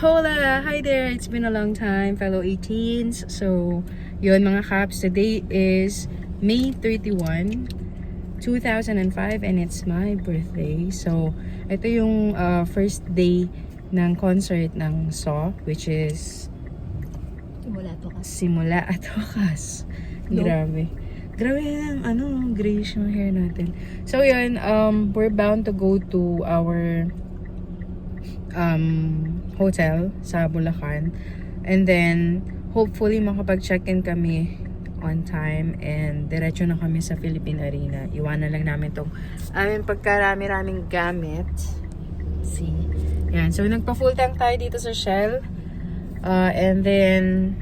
Hola! Hi there! It's been a long time, fellow 18s. So, yun mga kaps. Today is May 31, 2005 and it's my birthday. So, ito yung first day ng concert ng SAW, which is Simula at Wakas. Grabe. Grabe yung grayish yung hair natin. So, yun, we're bound to go to our hotel sa Bulacan, and then hopefully makapag-check-in kami on time and diretso na kami sa Philippine Arena. Iwanan lang namin tong aming pagkarami-raming gamit. See? Yan. So nagpa-full tank tayo dito sa Shell, and then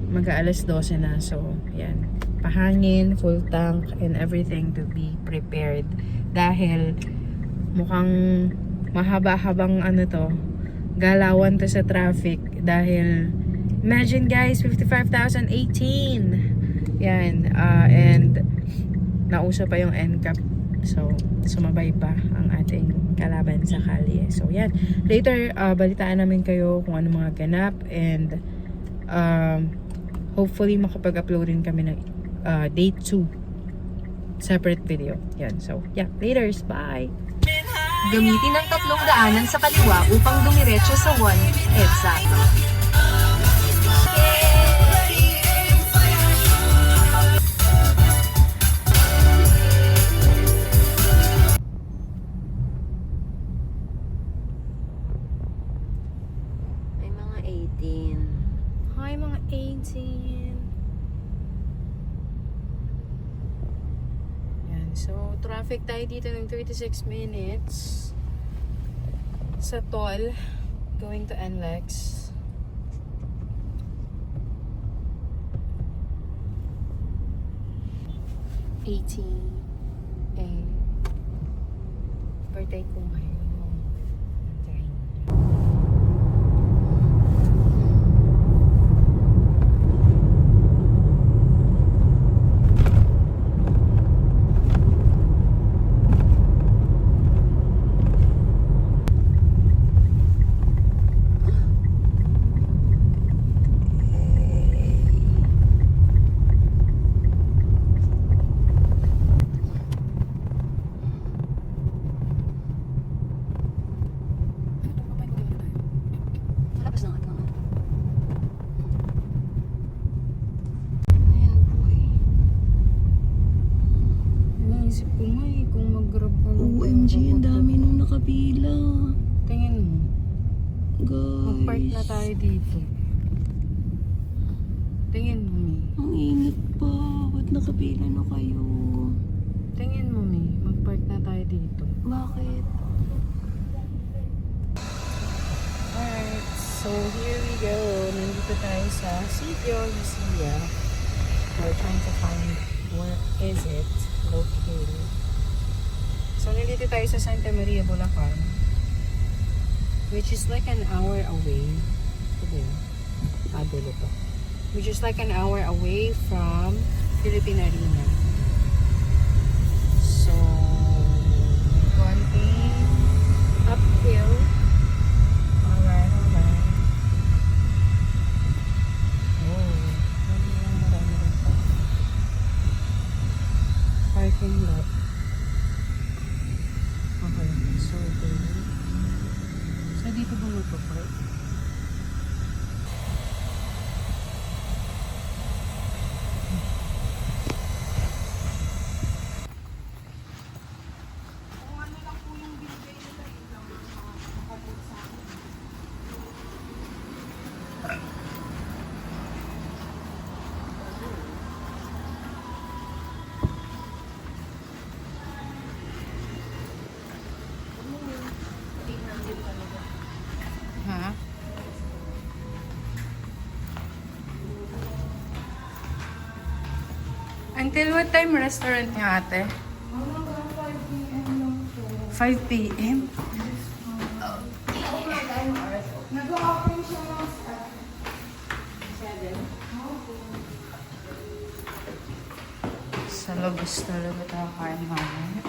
mag-aalas 12 na. So yan, pahangin, full tank and everything to be prepared dahil mukhang mahaba-habang galawan to sa traffic dahil imagine guys, 55,018 yan, and nauso pa yung NCAP, so sumabay pa ang ating kalaban sa kalye. So yan, later balitaan namin kayo kung ano mga ganap, and hopefully makapag-upload rin kami ng day 2 separate video. Yan, so yeah, laters, bye. Gamitin ang tatlong daanan sa kaliwa upang dumiretso sa 1 EDSA. Ay, mga 18. Hi mga 18. So, traffic tayo dito ng 36 minutes sa toll going to NLEX. Birthday ko ngayon. OMG, ang dami nung nakapila. Tingin mo. Guys. Mag-park na tayo dito. Tingin mo, Mi. Ang init pa. Ba't nakapila na kayo? Tingin mo, Mi. Mag-park na tayo dito. Bakit? Alright. So, here we go. Nandito tayo sa Sitio Lucia. We're trying to find where is it located. So, nandito tayo sa Santa Maria, Bulacan, which is like an hour away. Dulo to. Which is like an hour away from Philippine Arena. So, konting uphill. Alright. Oh, marami rin pa. Parking lot. Okay, so dito ba magpapark? Ha? Until what time restaurant niya, ate? 5 p.m. Nag-open siya ng 7. Sa labas talaga tayo kain mamaya.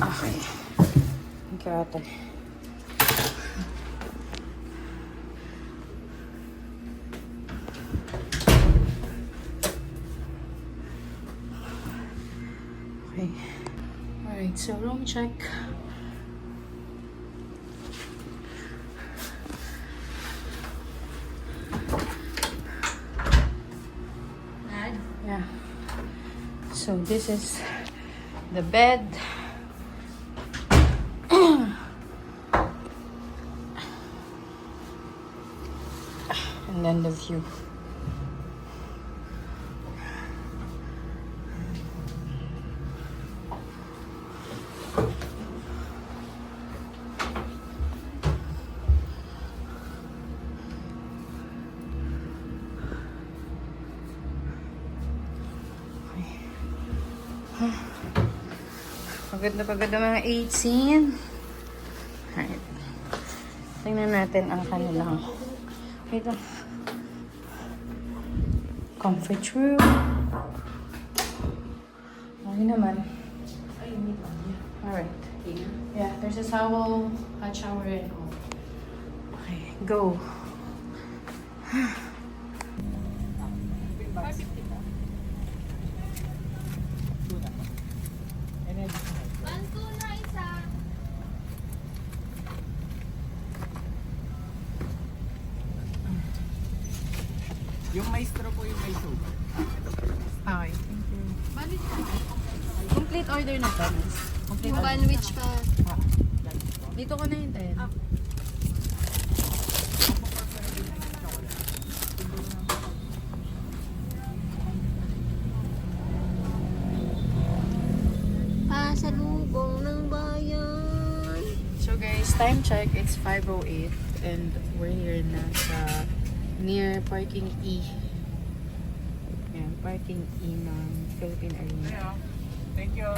Okay. Got it. Okay. Alright, so room check. Yeah. So this is the bed. And then the view. Pagod na mga 18. Alright. Tingnan natin ang kanilang wait lang. Comfort room. Okay naman. Alright. Yeah, there's a towel, hot shower, and all. Okay, go. Yung maestro po yung may soap. Okay, thank you. Complete order na to, miss. Complete order. Sandwich pa. Dito ko na hintayin. Pasalubong ng bayan. So guys, time check, it's 5:08 and we're here na sa near parking E. Yan, parking E ng Philippine Arena. Thank you.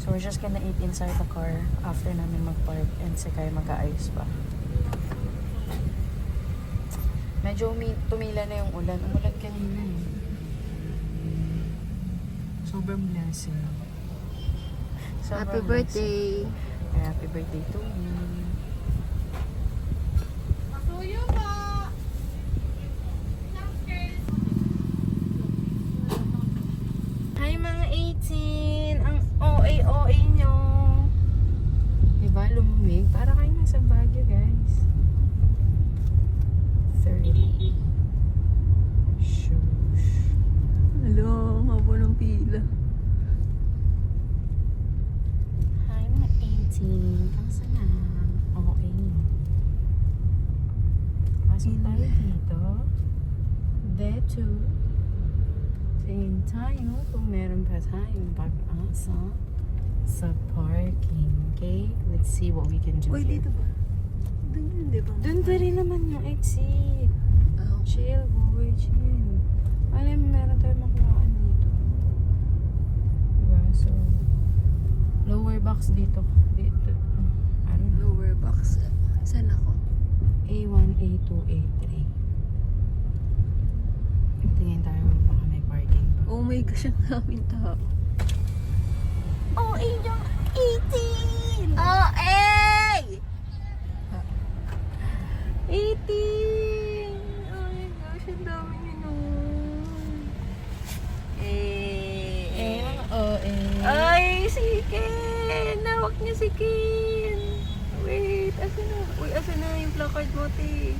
So we're just gonna eat inside the car after namin mag-park and si Kai mag-aayos pa. Medyo tumila na yung ulan. Umulan kanina eh. Sobrang blessing. Happy birthday. Ay, happy birthday to me. Patuyo po! Hi mga 18! Ang OA nyo! Diba? Lumamig. Para kayo nasa Baguio, guys. 30. Shush. Hello, habo ng pila. Hi mga 18! Kamusta na? OA nyo. Pasok tayo dito. There too. Tingin tayo kung meron pa tayong pag-asa sa parking. Okay? Let's see what we can do Uy, here. dito ba? Doon yun, di ba? Doon pa rin naman yung exit. Oh. Chill, boy. Chill. Alam mo, meron tayong makuhaan dito. Diba? So, lower box dito. Dito. Ano? Lower box. Saan ako? A1, A2, A3. Tingin tayo kung baka may parking pa. Oh my gosh, ang daming tao. Oh, yung 18! Oh, eh! 18! Oh my gosh, ang dami nyo nun. Eh. Ay, si Ken! Nawak niya si Ken! Wait, asan na? Uy, asan na yung placard mo, te?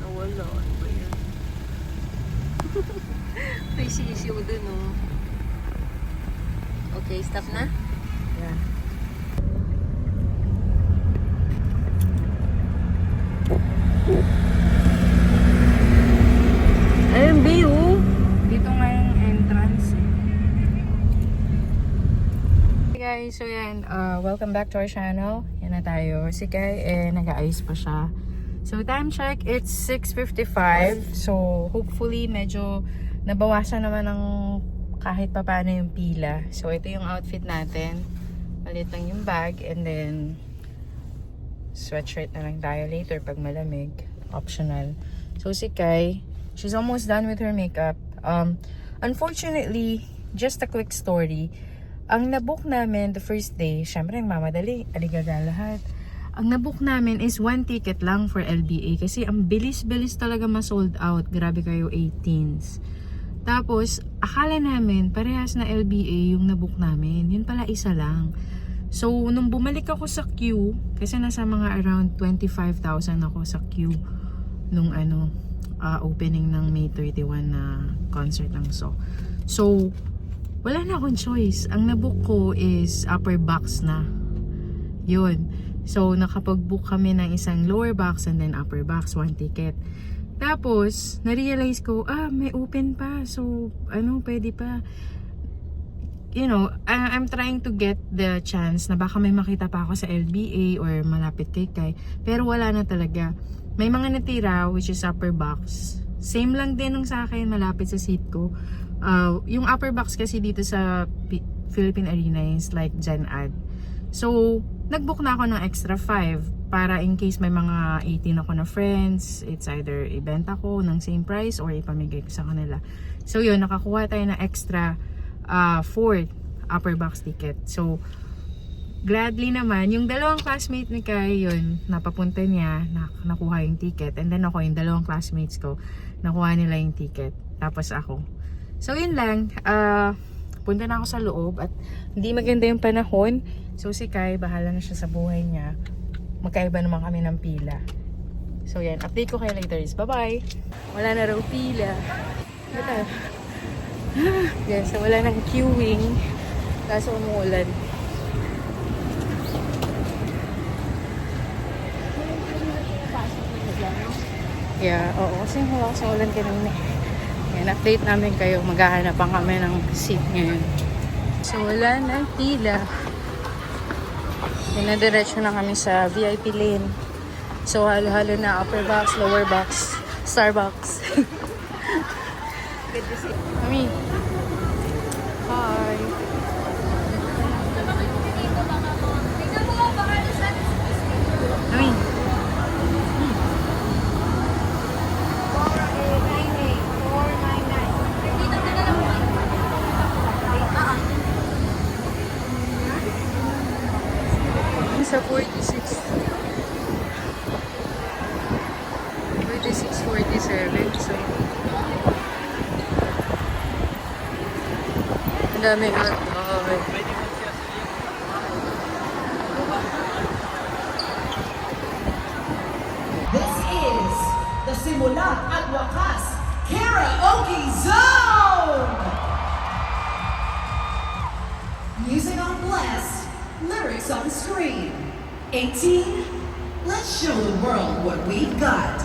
Nawala. Ano ba yan? May sisiw dun, oh. Okay, stop na? Yeah. Ayun, view. Dito nga yung entrance. Hey guys, so yan, welcome back to our channel. Yan na tayo. Si Kai, nag-aayos pa siya. So time check, it's 6:55. So hopefully medyo nabawasan naman ng kahit pa paano yung pila. So ito yung outfit natin. Malit lang yung bag and then sweatshirt na lang tayo later pag malamig. Optional. So si Kai, she's almost done with her makeup. Unfortunately, just a quick story. Ang nabook namin the first day, syempre mamadali, aligaga lahat. Ang nabook namin is 1 ticket lang for LBA kasi ang bilis-bilis talaga ma-sold out. Grabe kayo, 18s. Tapos, akala namin parehas na LBA yung nabook namin. Yun pala isa lang. So, nung bumalik ako sa queue, kasi nasa mga around 25,000 ako sa queue nung opening ng May 31 na concert ng So, wala na akong choice. Ang nabook ko is upper box na. Yun. So, nakapag-book kami ng isang lower box and then upper box, 1 ticket. Tapos, na-realize ko, may open pa. So, pwede pa. You know, I'm trying to get the chance na baka may makita pa ako sa LBA or malapit kay Kai. Pero wala na talaga. May mga natira, which is upper box. Same lang din nung sa akin, malapit sa seat ko. Yung upper box kasi dito sa Philippine Arena is like Gen Ad. So, nag-book na ako ng extra 5 para in case may mga 18 ako na friends, it's either ibenta ko ng same price or ipamigay ko sa kanila. So, yun, nakakuha tayo ng extra 4 upper box ticket. So, gladly naman, yung dalawang classmate ni Kai, yun, napapunta niya, nakuha yung ticket. And then ako, yung dalawang classmates ko, nakuha nila yung ticket. Tapos ako. So, yun lang. Punta na ako sa loob at hindi maganda yung panahon. So, si Kai, bahala na siya sa buhay niya. Magkaiba naman kami ng pila. So, yan. Update ko kayo later is bye-bye. Wala na raw pila. Ito. Yan. So, wala nang queuing. Kaso umuulan. Yeah, oo. Kasi wala kasi ulan kanina. Yan, update namin kayo. Maghahanapan kami ng seat ngayon. So, wala na pila. Dinadiretso na kami sa VIP lane. So, halo-halo na upper box, lower box, Starbucks. Good to see you. Mami. Hi. Mami. Sa 46. 47. So, ang dami hot dog. This is the Simulat at Wakas Karaoke Zone! Music on blast, lyrics on screen. 18, let's show the world what we've got.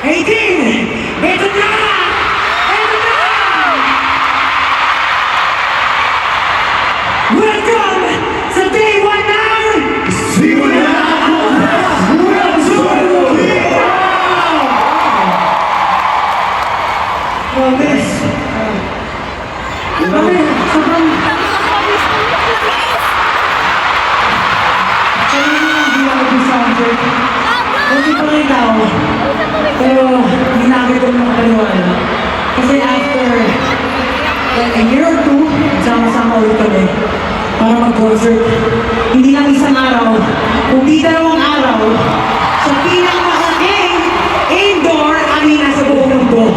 Ito na! Ito na! Welcome sa day 1 ng World Tour! Grabe. Grabe, sobrang... Hindi ako discounted. Hindi pa rin tao. Pero hindi na agad ko makapaniwala. Kasi after like a year or two, sama-sama ulit kami para mag-concert. Hindi lang isang araw, kundi 2 araw sa pinakamalaking indoor arena sa buong mundo.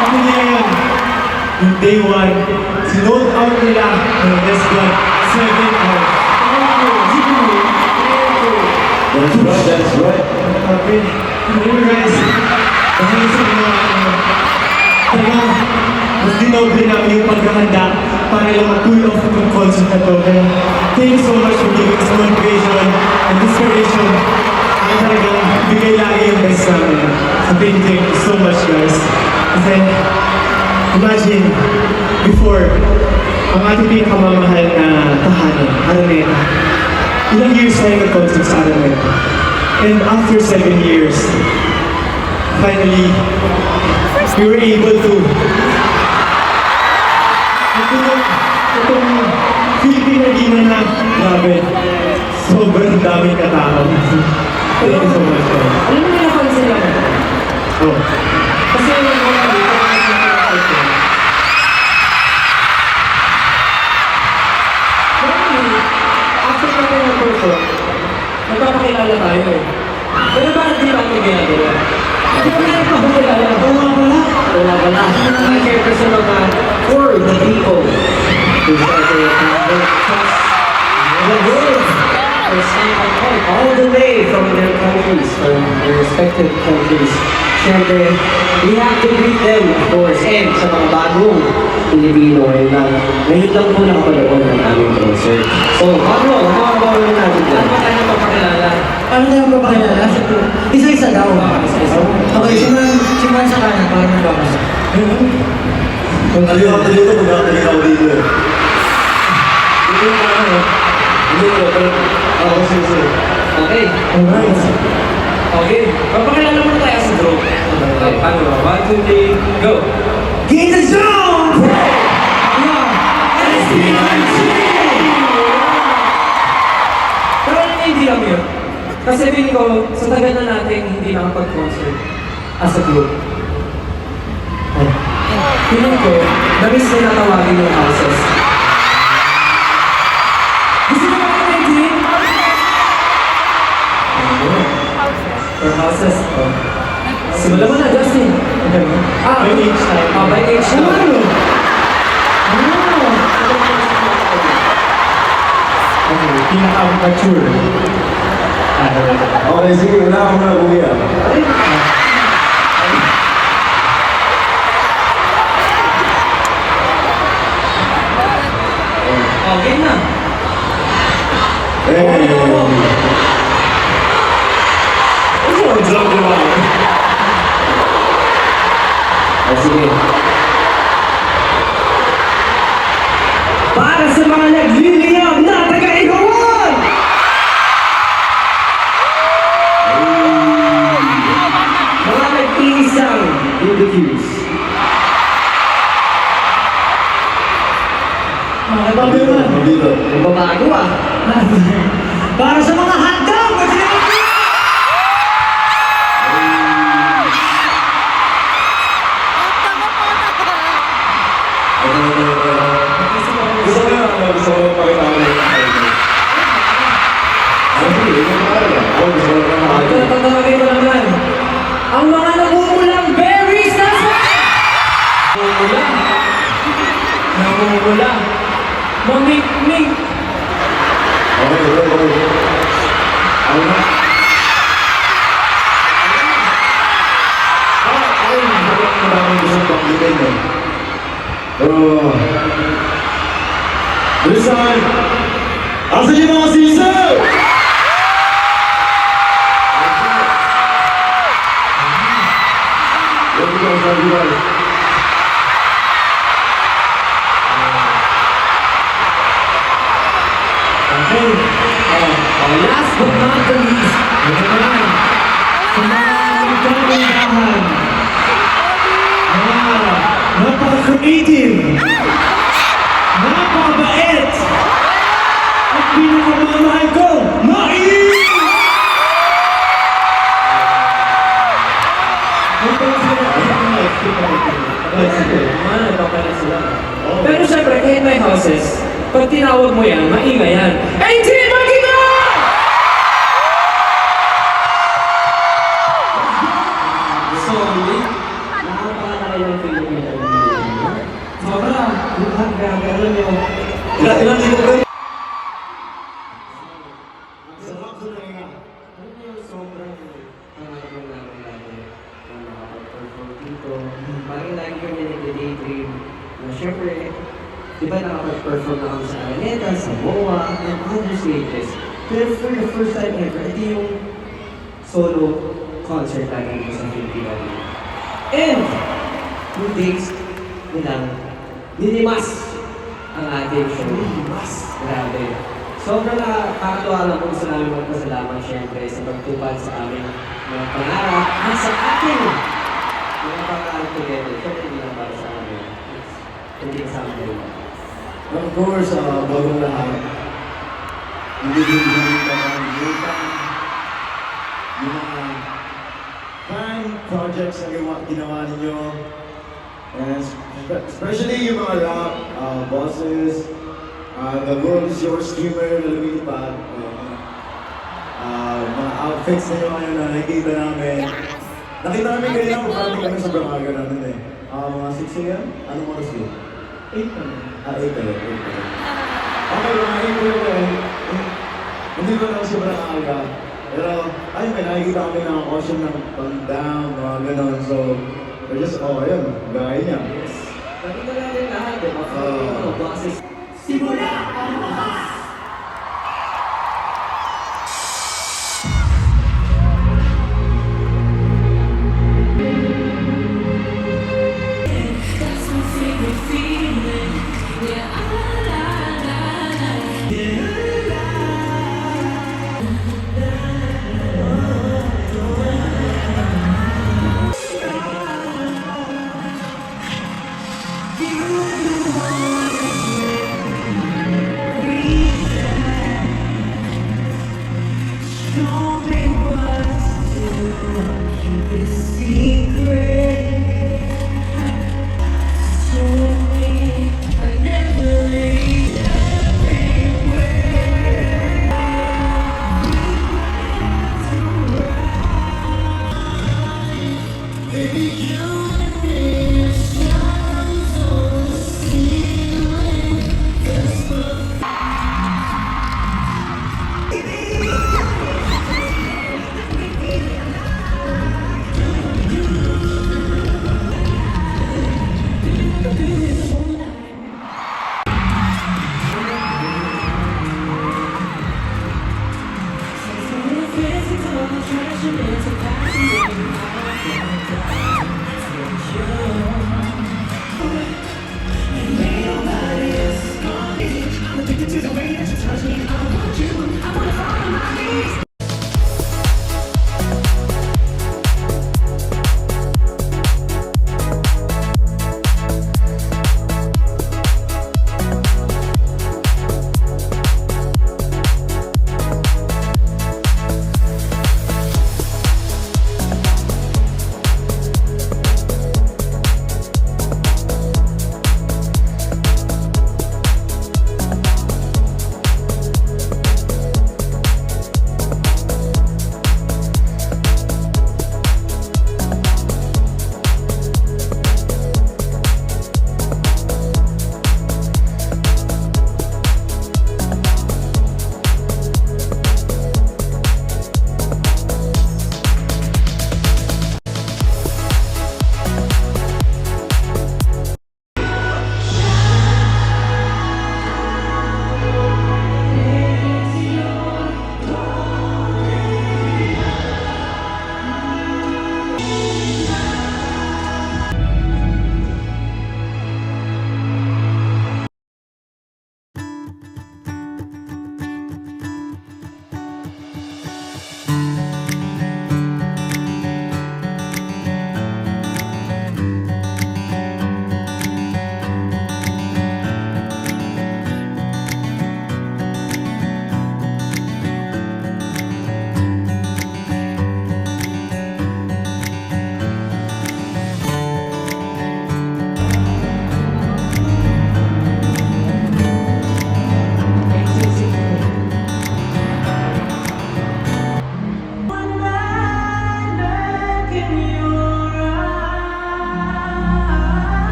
Ano niya yun? Yung day 1, sinold out nila ng Best God 7 hours. That's right. Grabe. Ano guys? Dahil sa mga talagang mas dinoble namin yung pagkakanda para lang mag-pull off ng concert na to. Kaya thank you so much for giving us motivation and inspiration. Kaya talagang bigay lagi yung best sa amin. So thank you so much guys. Kasi imagine before ang ating pinakamamahal na tahanan, Araneta. Ilang years tayo nag-concert sa Araneta. And after 7 years, finally, we were able to itong Philippine Arena na grabe. Sobrang daming katao. Thank you so much. Alam mo na napansin lang? Oh. Kasi yung mga after natin mag-perform, nagpapakilala tayo eh. Pero bakit di ba ito ginagawa? Hindi ba tayo nagpapakilala? Oo nga pala. Oo nga pala. Mga chairperson of for the people. Who started the world. All the way from their countries, from their respective countries. Siyempre, we have to greet them, of course, and sa mga bagong Pilipino, ngayon lang po nakapanood ng aming concert. So, Pablo, makakabawa na natin dyan. Ano tayo magpapakilala? Ano tayo magpapakilala? Isa-isa daw. Isa-isa? Okay, simulan sa kanan para magpapasa. Kung aliw ako dito, mag-aataling ako dito. Hindi yung ano, hindi ko, pero ako sige. Okay. Alright. Okay. Magpakilala muna tayo sa group. Okay, paano ba? 1, 2, 3, go! Get the zone! Pero hindi lang yun. Kasi feeling ko, sa tagal na natin hindi nakapag-concert as a group. Feeling ko, namiss na natawagin yung houses. Gusto mo ba kayo din? Or houses? Oh. Simulan mo na, Justin. Okay. By age time. By age time. Okay, pinaka-mature. Okay, sige, wala ako na kuya. Okay na. Hey! Ano ang drum diba? Sige. Para sa mga nagliliyab na taga-Igawan! Mga nag-iisang BBQs. Dito. Magbabago ah. Para sa mga handang! Gusto ko pakita ko yung gusto ko na Tatawagin ko naman. Ang mga namumulang berries na sa... Namumulang. Namumulang. Mamik-mik. Okay. Ano na? Maraming gusto pang-ibig eh. Pero... Bilisan! Asan yung mga sister? you guys. Okay. Last but not the least, ito naman. Sa mga nagkakandahan, mga napaka-creative, napakabait, at pinakamamahal ko, Mai! Pero syempre, kahit may houses, pag tinawag mo yan, maingay yan. 18, magkita! Sorry, nakapakalaki ng Filipino. Sobra, buhat gagawin nyo. Ilan dito ba? Sarap doon na nga. Sobrang pangarap namin lagi na makapag-perform dito. Parang lagi kami nag-daydream na syempre, di ba nakapag-perform na kami sa Araneta, sa MOA, and other stages. Pero for the first time ever, ito yung solo concert natin dito sa Filipino. And, 2 days nilang nilimas ang ating show. Nilimas! Grabe. Sobrang nakakatuwa lang kung sa namin magpasalamat syempre sa pagtupad sa aming mga pangarap at sa ating mga pangarap together. Syempre hindi lang para sa amin. Hindi sa amin. Of course, bagong lahat, hindi din ganito ang yung mga fan projects na ginawa ninyo. And especially yung mga rap, bosses, the world is your streamer na lumilipad. Mga outfits na yung ngayon na nakikita namin. Nakita namin kanina kung parang kami sobrang aga namin eh. Mga 6 a.m.? Anong oras yun? 8 pa rin. 8 pa rin. Okay, mga 8 pa rin. Hindi ko lang sobrang aga. Pero, ay, may nakikita kami ng ocean ng pang-down, mga ganon. So, we're just, ayun, gaya niya. Nakita natin lahat, di ba? Bosses. Simula ang lakas!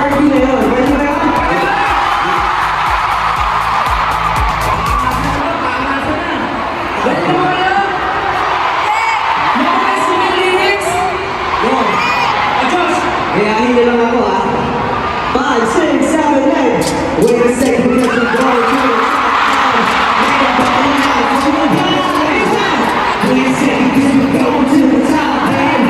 party na yun. Ready na yun? Ready na ba kayo? Memorize mo yung lyrics? Go! Adjust! Reakin niyo lang ako ha. 5, 6, 7, 8. Wait a second, because we're going to the Wait a second, because we're going to the top, man.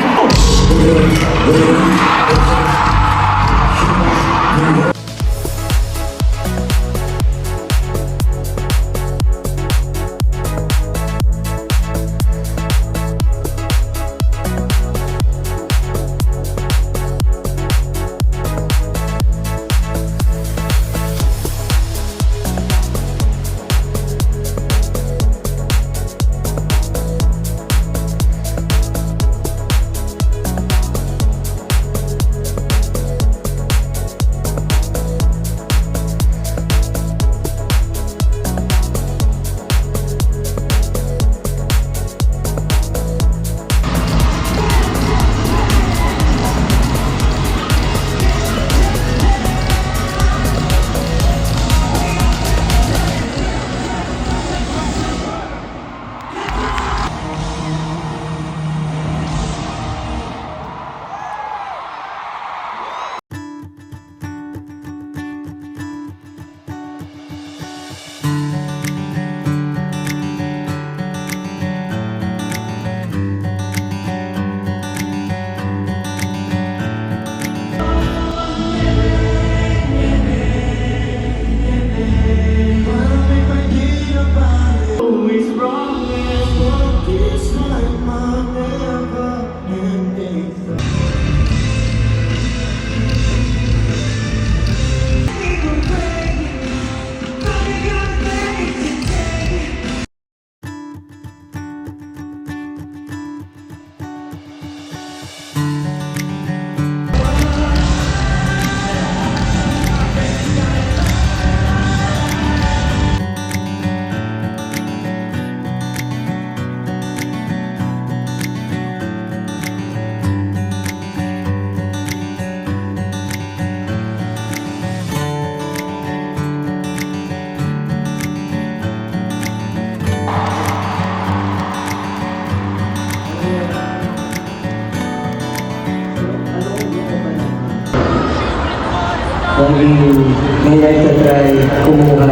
Ngayon ay tatry kumuha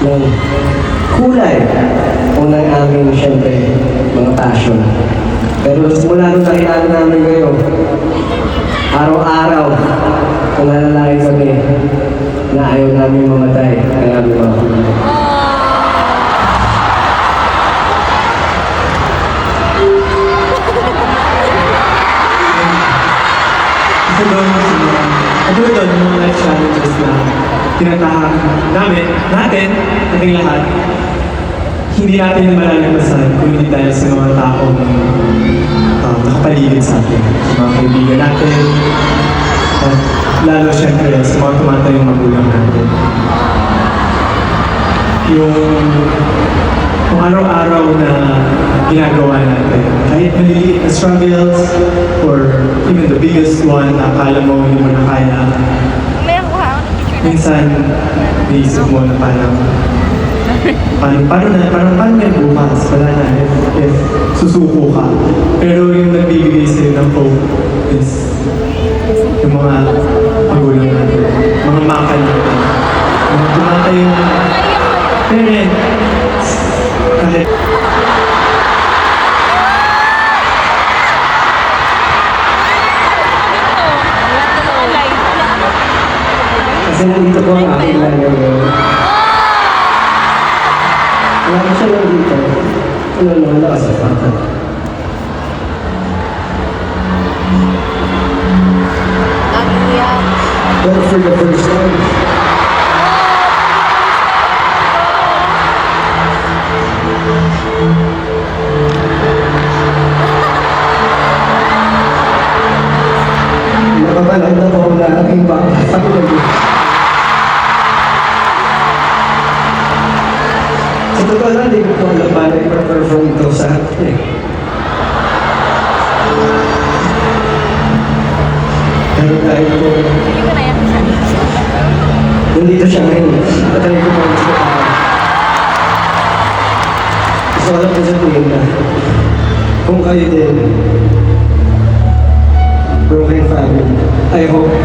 ng kulay. Unang aming, syempre, mga passion. Pero simula nung nakilala namin kayo, araw-araw, nananalangin kami na ayaw namin mamatay. Kaya namin mga kulay. Isa doon yung mga life challenges na tinatahan natin, ating lahat. Hindi natin yung malalagpasan kung hindi dahil sa mga taong nakapaligid sa atin. Sa mga kaibigan natin, at lalo syempre sa mga tumatayong magulang natin. Yung araw-araw na ginagawa natin, kahit maliliit na struggles or even the biggest one na akala mo hindi mo na kaya, minsan naisip mo na parang paano yan bukas? Wala na if susuko ka. Pero yung nagbibigay sa'yo ng hope is yung mga magulang natin, mga makal natin, mga tumatayong parents, kahit Kasi nandito po ang aking nanay ngayon. Wala ko siya nandito. Wala ka sa pata. But for the first time, nakabalag na po na aking baka sa kulay. Sa totoo lang, hindi ko po alam paano i-perform ito sa akin eh. Pero dahil po siya ngayon. Patay ko pa sa gusto ko lang po sabihin na kung kayo din, broken family, I hope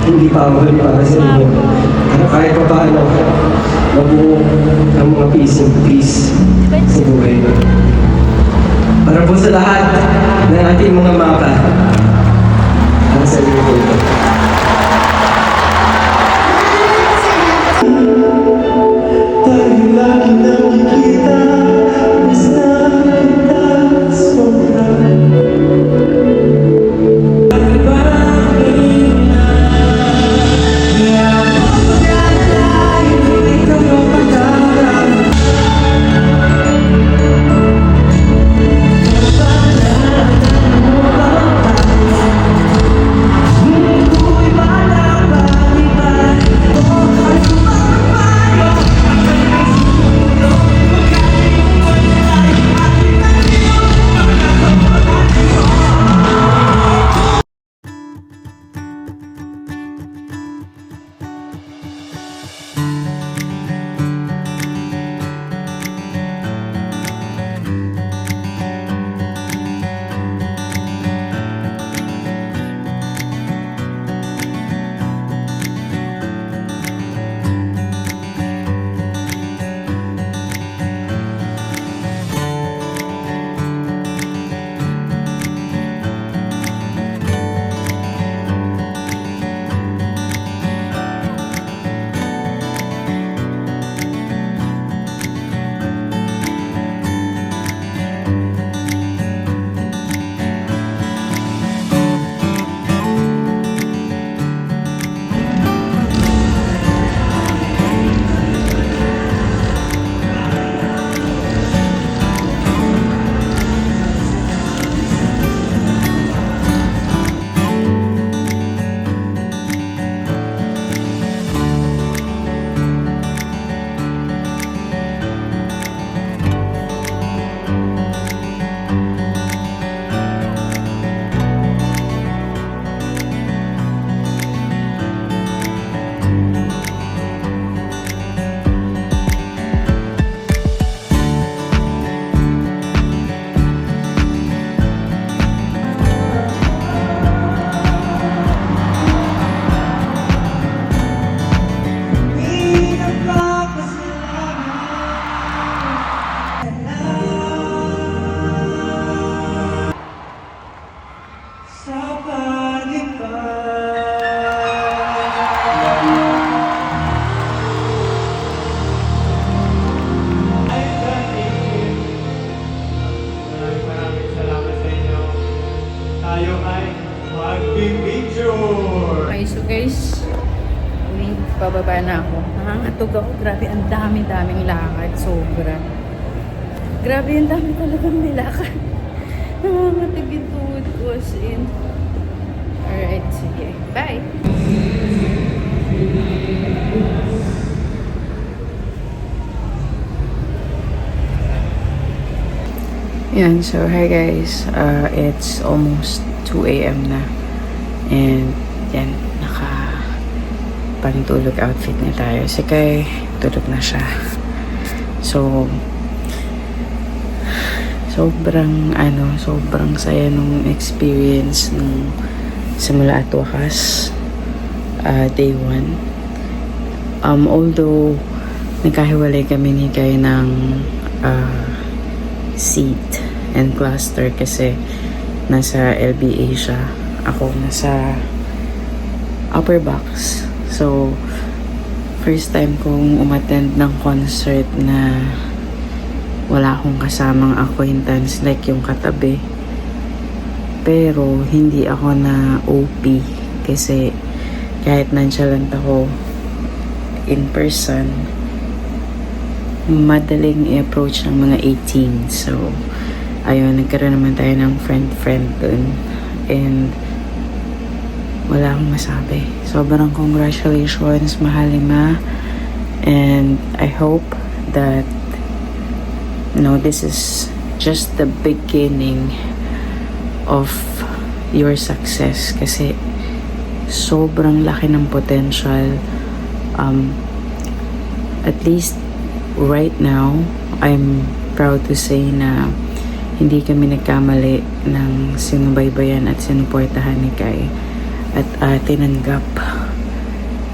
hindi pa ako huli para sa inyo. Pero kahit pa paano, mabuo ang mga peace and peace sa buhay. Para po sa lahat ng ating mga mapa, ang sa inyo po ito. Tayo lagi nakikita, mas nakikita sobrang. Maraming salamat sa inyo. Tayo ay mag-picture! Okay, so guys, pababa na ako. Nangangatog ako. Grabe, ang dami-daming lakad. Sobra. Grabe, ang dami talagang nilakad. Nangangatog yung tuhod ko as in. Alright, sige. Bye! Yan, so hi guys. It's almost 2 a.m. na. And yan, pantulog outfit na tayo. Si Kai, tulog na siya. So, sobrang saya nung experience nung simula at wakas. Day 1. Although, nagkahiwalay kami ni Kai ng seat and cluster kasi nasa LBA siya. Ako nasa upper box. So, first time kong umattend ng concert na wala akong kasamang acquaintance like yung katabi. Pero, hindi ako na OP kasi kahit nonchalant ako in person, madaling i-approach ng mga 18. So, ayun, nagkaroon naman tayo ng friend dun. And, wala akong masabi. Sobrang congratulations, Mahalima. And, I hope that, this is just the beginning of your success. Kasi, sobrang laki ng potential At least right now, I'm proud to say na hindi kami nagkamali ng sinubaybayan at sinuportahan ni Kai at tinanggap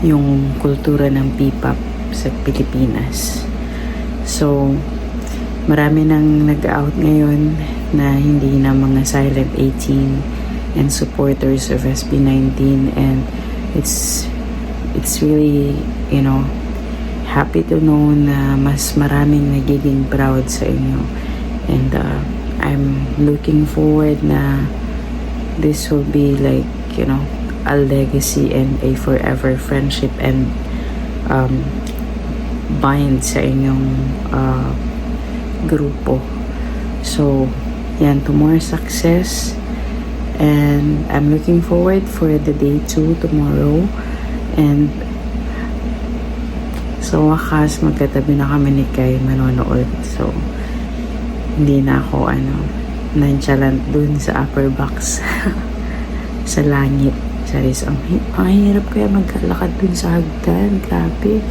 yung kultura ng P-pop sa Pilipinas. So, marami nang nag-out ngayon na hindi na mga silent 18 and supporters of SB19, and it's really, you know, happy to know na mas maraming nagiging proud sa inyo, and I'm looking forward na this will be like, you know, a legacy and a forever friendship and bind sa inyong grupo. So, yan, to more success, and I'm looking forward for the day 2 tomorrow, and so wakas magkatabi na kami ni Kai manonood. So, hindi na ako nonchalant dun sa upper box sa langit. Charis, ang hirap kaya magkalakad dun sa hagdan. Grabe,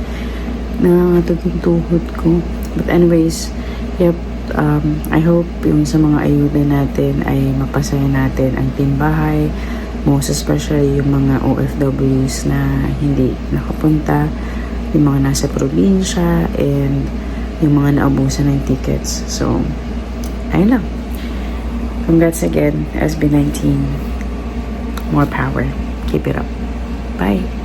nangangatog yung tuhod ko. But anyways, yep, I hope yung sa mga ayuda natin ay mapasaya natin ang timbahay, most especially yung mga OFWs na hindi nakapunta, yung mga nasa probinsya, and yung mga naabusan ng tickets. So, ayun lang. Congrats again, SB19. More power. Keep it up. Bye.